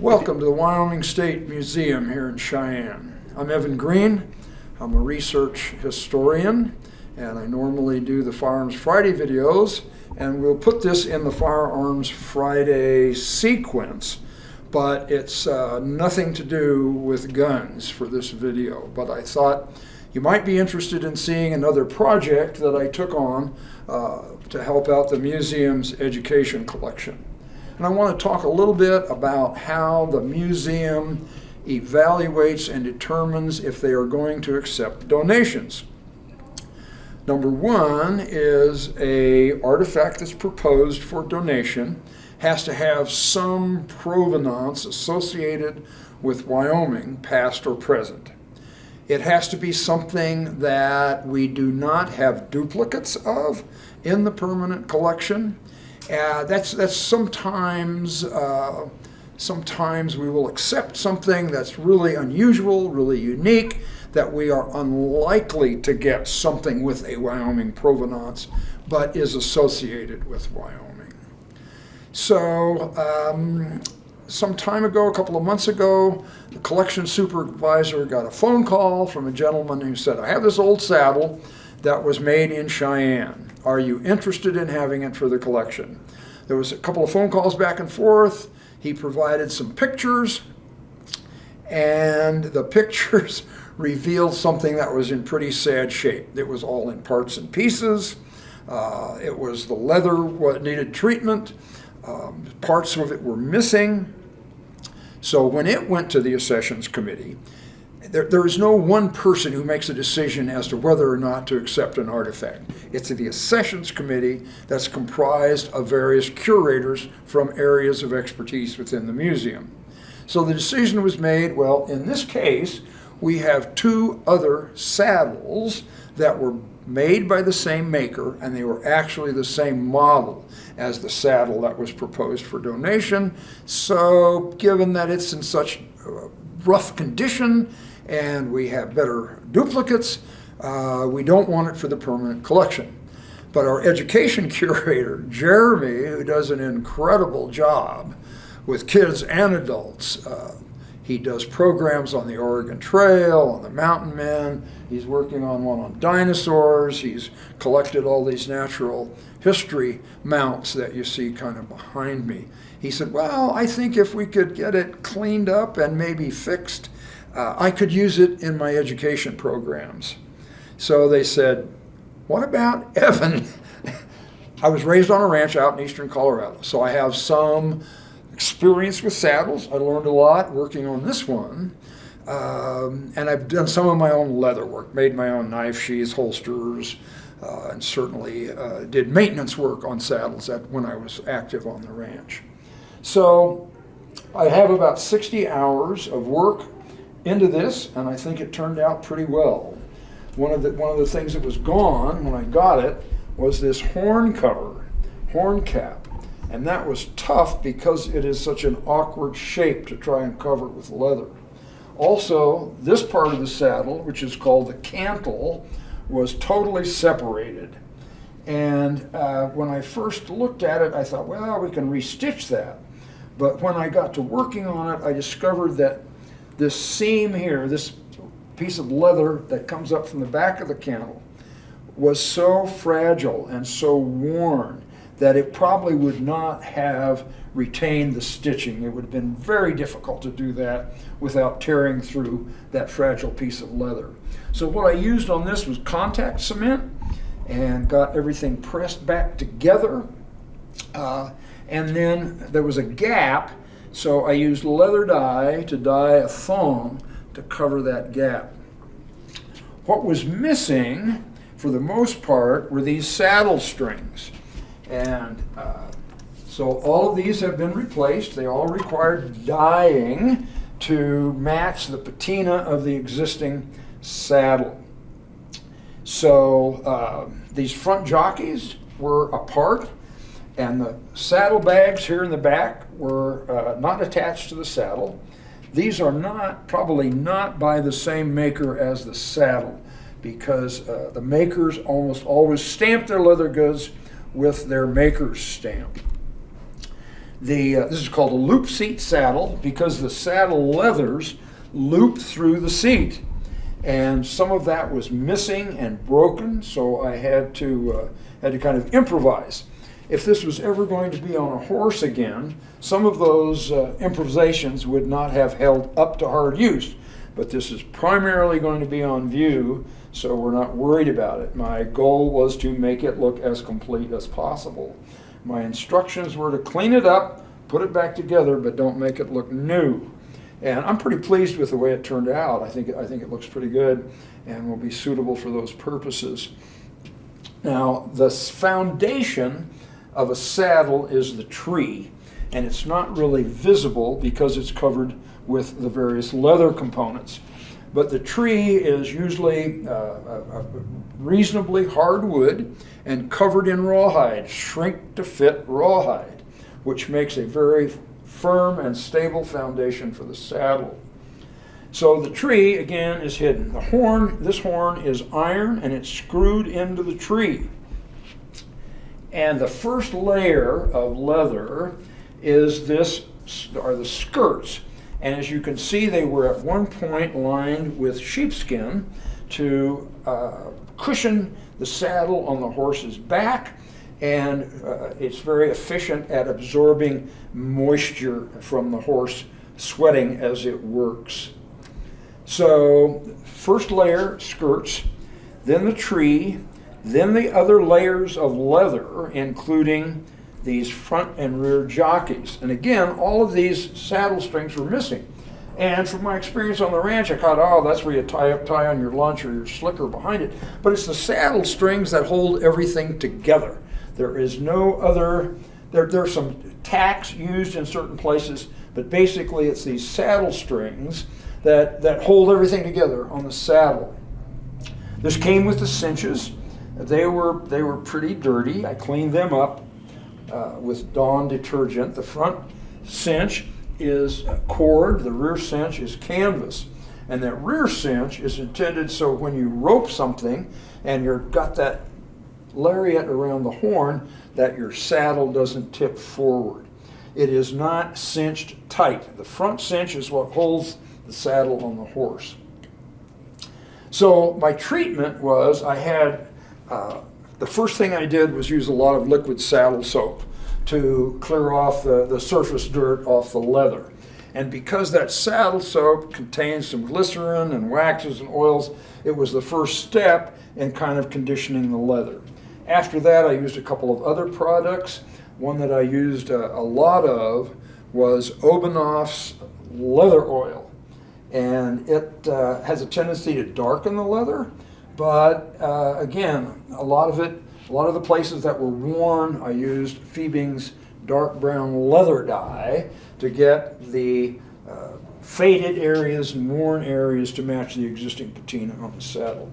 Welcome to the Wyoming State Museum here in Cheyenne. I'm Evan Green. I'm a research historian, and I normally do the Firearms Friday videos, and we'll put this in the Firearms Friday sequence, but it's nothing to do with guns for this video. But I thought you might be interested in seeing another project that I took on to help out the museum's education collection. And I want to talk a little bit about how the museum evaluates and determines if they are going to accept donations. Number one is an artifact that's proposed for donation has to have some provenance associated with Wyoming, past or present. It has to be something that we do not have duplicates of in the permanent collection. That's sometimes we will accept something that's really unusual, really unique, that we are unlikely to get something with a Wyoming provenance, but is associated with Wyoming. So some time ago, a couple of months ago, the collection supervisor got a phone call from a gentleman who said, "I have this old saddle that was made in Cheyenne. Are you interested in having it for the collection?" There was a couple of phone calls back and forth. He provided some pictures, and the pictures revealed something that was in pretty sad shape. It was all in parts and pieces. It was the leather what needed treatment. Parts of it were missing. So when it went to the accessions committee, there is no one person who makes a decision as to whether or not to accept an artifact. It's the accessions committee that's comprised of various curators from areas of expertise within the museum. So the decision was made, well, in this case, we have two other saddles that were made by the same maker, and they were actually the same model as the saddle that was proposed for donation. So given that it's in such rough condition, and we have better duplicates, we don't want it for the permanent collection. But our education curator, Jeremy, who does an incredible job with kids and adults, he does programs on the Oregon Trail, on the Mountain Men. He's working on one on dinosaurs. He's collected all these natural history mounts that you see kind of behind me. He said, well, I think if we could get it cleaned up and maybe fixed, I could use it in my education programs. So they said, what about Evan? I was raised on a ranch out in eastern Colorado, so I have some experience with saddles. I learned a lot working on this one. And I've done some of my own leather work, made my own knife sheaths, holsters, and certainly did maintenance work on saddles when I was active on the ranch. So I have about 60 hours of work into this, and I think it turned out pretty well. One of the things that was gone when I got it was this horn cap, and that was tough because it is such an awkward shape to try and cover it with leather. Also, this part of the saddle, which is called the cantle, was totally separated. And when I first looked at it, I thought, well, we can restitch that. But when I got to working on it, I discovered that this seam here, this piece of leather that comes up from the back of the cantle, was so fragile and so worn that it probably would not have retained the stitching. It would have been very difficult to do that without tearing through that fragile piece of leather. So what I used on this was contact cement and got everything pressed back together. And then there was a gap, so I used leather dye to dye a thong to cover that gap. What was missing, for the most part, were these saddle strings. And so all of these have been replaced. They all required dyeing to match the patina of the existing saddle. So these front jockeys were apart, and the saddle bags here in the back were not attached to the saddle. These are probably not by the same maker as the saddle, because the makers almost always stamp their leather goods with their maker's stamp. This is called a loop seat saddle because the saddle leathers loop through the seat. And some of that was missing and broken, so I had to kind of improvise. If this was ever going to be on a horse again, some of those improvisations would not have held up to hard use. But this is primarily going to be on view, so we're not worried about it. My goal was to make it look as complete as possible. My instructions were to clean it up, put it back together, but don't make it look new. And I'm pretty pleased with the way it turned out. I think it looks pretty good and will be suitable for those purposes. Now, the foundation of a saddle is the tree, and it's not really visible because it's covered with the various leather components. But the tree is usually a reasonably hard wood and covered in rawhide, shrink to fit rawhide, which makes a very firm and stable foundation for the saddle. So the tree, again, is hidden. This horn is iron and it's screwed into the tree. And the first layer of leather are the skirts. And as you can see, they were at one point lined with sheepskin to cushion the saddle on the horse's back. And it's very efficient at absorbing moisture from the horse sweating as it works. So first layer, skirts, then the tree, then the other layers of leather, including these front and rear jockeys. And again, all of these saddle strings were missing. And from my experience on the ranch, I thought, oh, that's where you tie on your lunch or your slicker behind it. But it's the saddle strings that hold everything together. There is no other, there are some tacks used in certain places, but basically it's these saddle strings that hold everything together on the saddle. This came with the cinches. They were pretty dirty. I cleaned them up with Dawn detergent. The front cinch is cord, the rear cinch is canvas. And that rear cinch is intended so when you rope something and you've got that lariat around the horn, that your saddle doesn't tip forward. It is not cinched tight. The front cinch is what holds the saddle on the horse. So my treatment was the first thing I did was use a lot of liquid saddle soap to clear off the surface dirt off the leather. And because that saddle soap contains some glycerin and waxes and oils, it was the first step in kind of conditioning the leather. After that, I used a couple of other products. One that I used a lot of was Obanoff's leather oil. And it has a tendency to darken the leather, but again, a lot of the places that were worn, I used Fiebing's dark brown leather dye to get the faded areas and worn areas to match the existing patina on the saddle.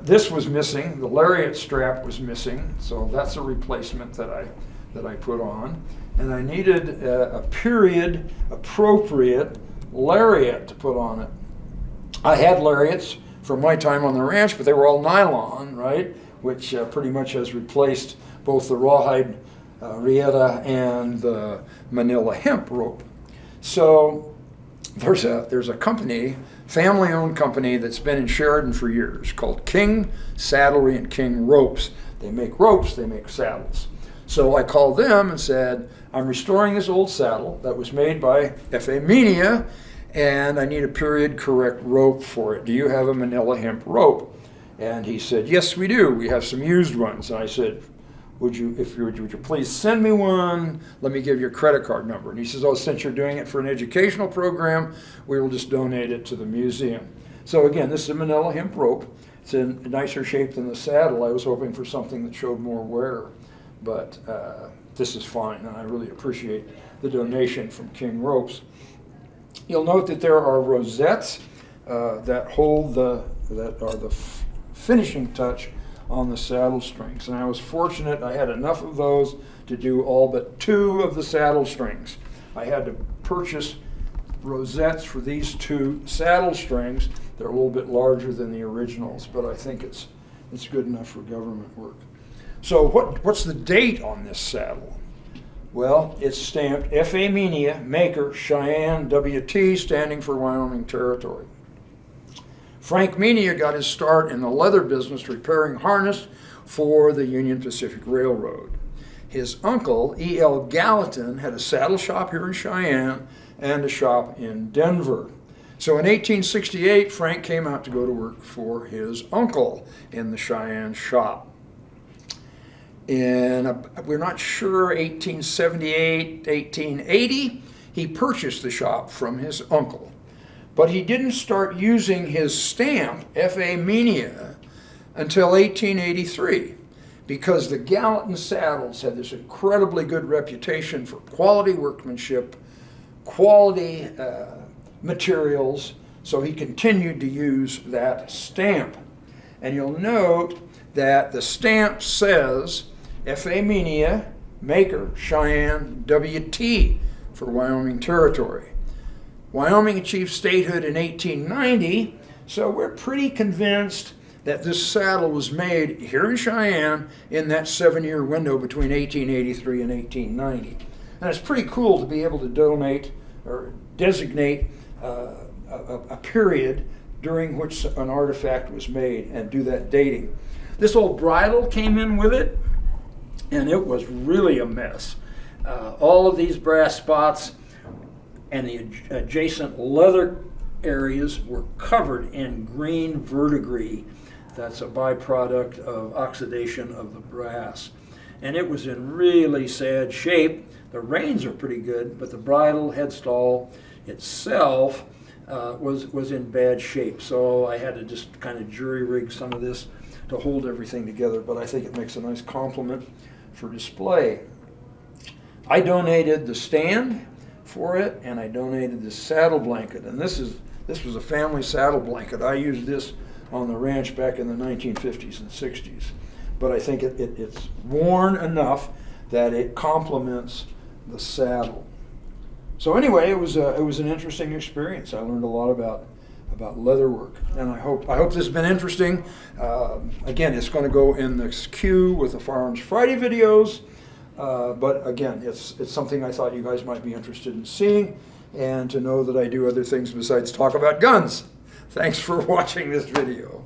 This was missing, the lariat strap was missing, so that's a replacement that I put on. And I needed a period appropriate lariat to put on it. I had lariats from my time on the ranch, but they were all nylon, right? Which pretty much has replaced both the rawhide rieta and the manila hemp rope. So there's a company, family-owned company that's been in Sheridan for years called King Saddlery and King Ropes. They make ropes, they make saddles. So I called them and said, I'm restoring this old saddle that was made by F.A. Meanea, and I need a period correct rope for it. Do you have a manila hemp rope? And he said, yes, we do. We have some used ones. And I said, would you please send me one? Let me give you a credit card number. And he says, oh, since you're doing it for an educational program, we will just donate it to the museum. So again, this is a manila hemp rope. It's in nicer shape than the saddle. I was hoping for something that showed more wear, but this is fine, and I really appreciate the donation from King Ropes. You'll note that there are rosettes that are the finishing touch on the saddle strings. And I was fortunate I had enough of those to do all but 2 of the saddle strings. I had to purchase rosettes for these 2 saddle strings. They're a little bit larger than the originals, but I think it's good enough for government work. So what's the date on this saddle? Well, it's stamped F.A. Meanea, maker, Cheyenne, W.T., standing for Wyoming Territory. Frank Meanea got his start in the leather business repairing harness for the Union Pacific Railroad. His uncle, E.L. Gallatin, had a saddle shop here in Cheyenne and a shop in Denver. So in 1868, Frank came out to go to work for his uncle in the Cheyenne shop. In, we're not sure, 1878, 1880, he purchased the shop from his uncle. But he didn't start using his stamp, F.A. Meanea, until 1883, because the Gallatin saddles had this incredibly good reputation for quality workmanship, quality materials, so he continued to use that stamp. And you'll note that the stamp says F.A. Meanea, maker, Cheyenne, W.T. for Wyoming Territory. Wyoming achieved statehood in 1890, so we're pretty convinced that this saddle was made here in Cheyenne in that 7-year window between 1883 and 1890. And it's pretty cool to be able to donate or designate a period during which an artifact was made and do that dating. This old bridle came in with it, and it was really a mess. All of these brass spots and the adjacent leather areas were covered in green verdigris. That's a byproduct of oxidation of the brass. And it was in really sad shape. The reins are pretty good, but the bridle headstall itself was in bad shape. So I had to just kind of jury rig some of this to hold everything together, but I think it makes a nice complement for display. I donated the stand for it, and I donated the saddle blanket. And this was a family saddle blanket. I used this on the ranch back in the 1950s and 60s. But I think it's worn enough that it complements the saddle. So anyway, it was an interesting experience. I learned a lot about leather work, and I hope this has been interesting. Again, it's going to go in the queue with the Firearms Friday videos. But again, it's something I thought you guys might be interested in seeing, and to know that I do other things besides talk about guns. Thanks for watching this video.